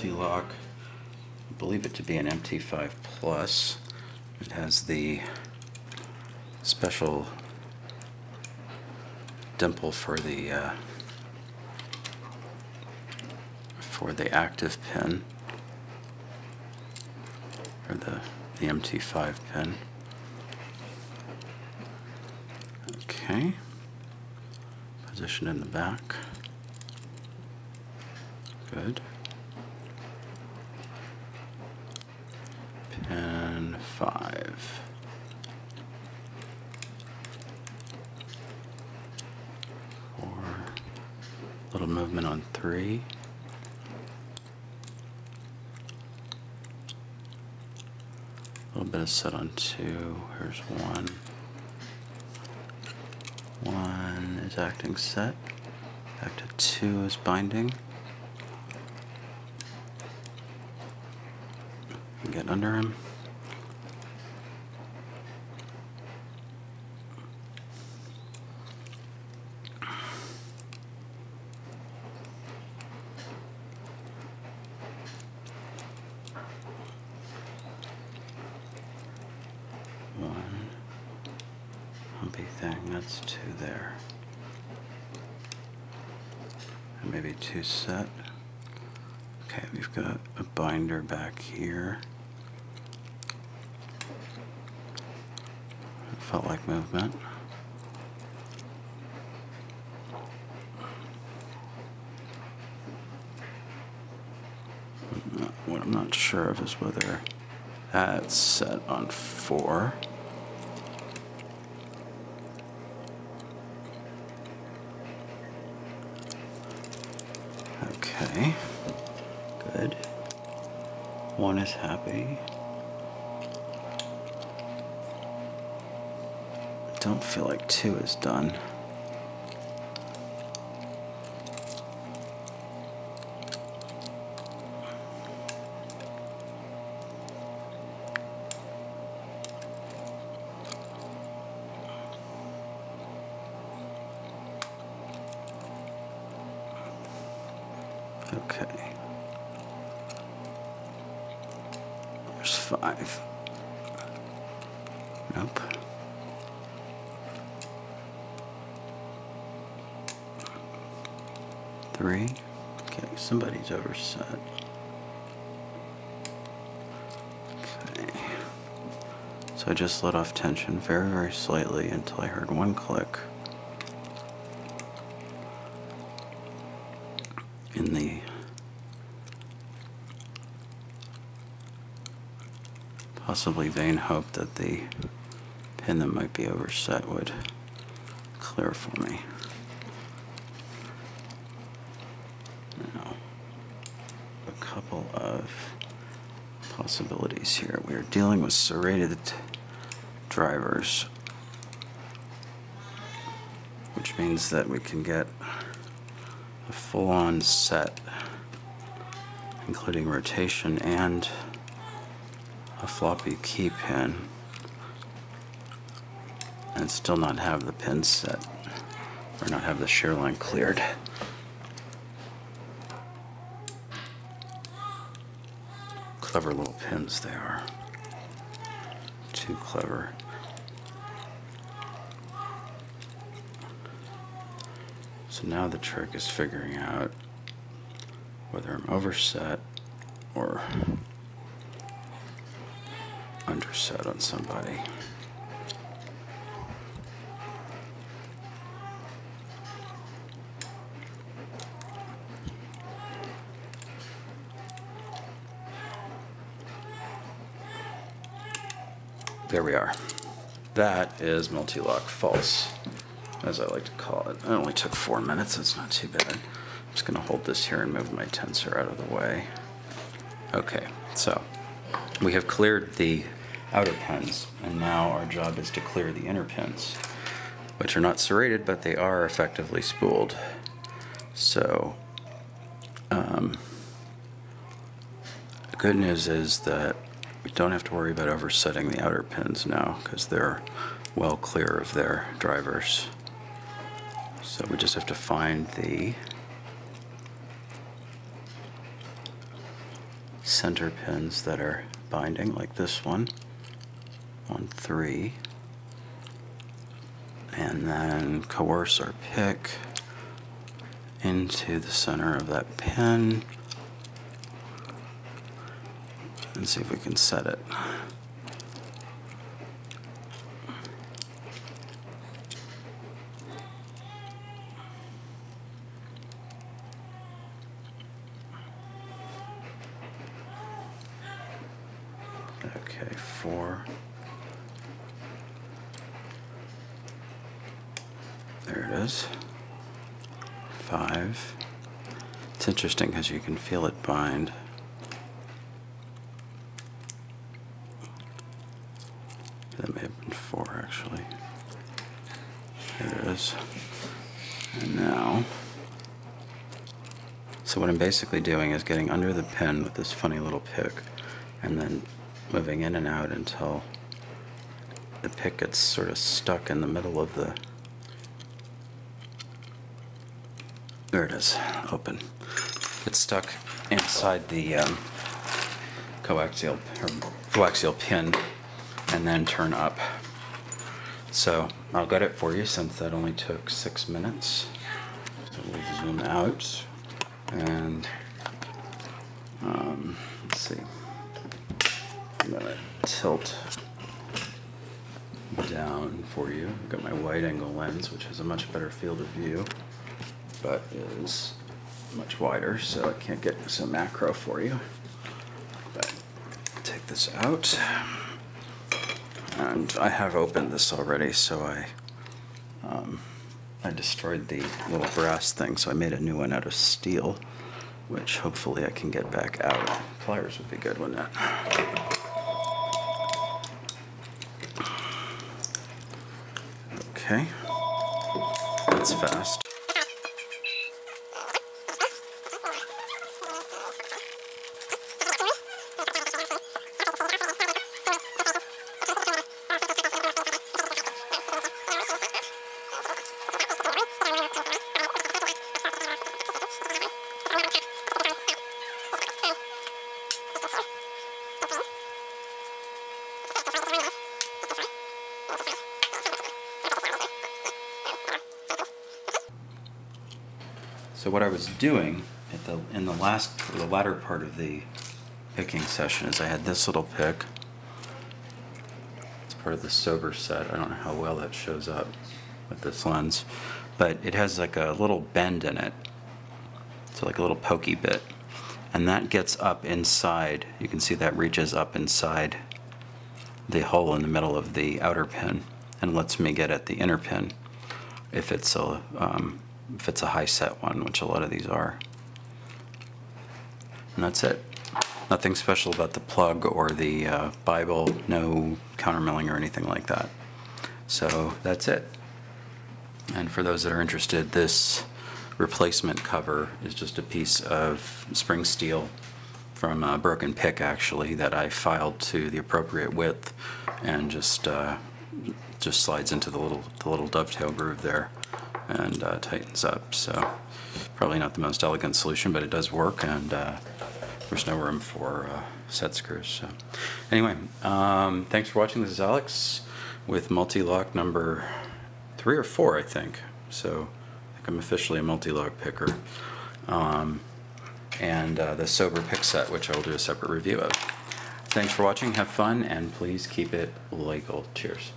Mul-T-Lock. I believe it to be an MT5 Plus. It has the special dimple for the active pin, or the MT5 pin. Okay, position in the back. Good. Pin 5. Little movement on 3. A little bit of set on 2. Here's 1. 1 is acting set. Back to 2 is binding. Get under him. One humpy thing, that's 2 there. And maybe 2 set. Okay, we've got a binder back here. It felt like movement. What I'm not sure of is whether that's set on 4. Okay, good. 1 is happy. I don't feel like 2 is done. Okay. There's 5. Nope. Three. Okay, somebody's overset. Okay. So I just let off tension very, very slightly until I heard 1 click. In the possibly vain hope that the pin that might be overset would clear for me. Now, a couple of possibilities here. We are dealing with serrated drivers, which means that we can get a full-on set, including rotation and a floppy key pin, and still not have the pin set, or not have the shear line cleared. Clever little pins they are. Too clever. So now the trick is figuring out whether I'm overset or underset on somebody. There we are. That is Mul-T-Lock false, as I like to call it. It only took 4 minutes, that's not too bad. I'm just gonna hold this here and move my tensor out of the way. Okay, so we have cleared the outer pins, and now our job is to clear the inner pins, which are not serrated, but they are effectively spooled. So the good news is that we don't have to worry about oversetting the outer pins now, because they're well clear of their drivers. So we just have to find the center pins that are binding, like this one, 1, 3, and then coerce our pick into the center of that pin and see if we can set it. Okay, 4. There it is. 5. It's interesting because you can feel it bind. That may have been 4 actually. There it is. And now, so what I'm basically doing is getting under the pin with this funny little pick and then moving in and out until the pick gets sort of stuck in the middle of the, there it is, open. It's stuck inside the coaxial pin and then turn up. So I'll gut it for you since that only took 6 minutes. So we'll zoom out and let's see. I'm gonna tilt down for you. I've got my wide angle lens, which has a much better field of view, but is much wider, so I can't get some macro for you. But take this out, and I have opened this already, so I destroyed the little brass thing, so I made a new one out of steel, which hopefully I can get back out. Pliers would be good, wouldn't it? Okay, that's fast. So what I was doing at in the latter part of the picking session is I had this little pick. It's part of the sober set. I don't know how well that shows up with this lens, but it has like a little bend in it. So like a little pokey bit. And that gets up inside. You can see that reaches up inside the hole in the middle of the outer pin and lets me get at the inner pin if it's a high set one, which a lot of these are. And that's it. Nothing special about the plug or the Bible, no countermilling or anything like that. So that's it. And for those that are interested, this replacement cover is just a piece of spring steel from a broken pick actually that I filed to the appropriate width and just slides into the little dovetail groove there and tightens up. So probably not the most elegant solution, but it does work, and there's no room for set screws. So anyway, thanks for watching. This is Alex with Mul-T-Lock number 3 or 4, I think. So I think I'm officially a Mul-T-Lock picker. And the sober pick set, which I will do a separate review of. Thanks for watching, have fun, and please keep it legal. Cheers.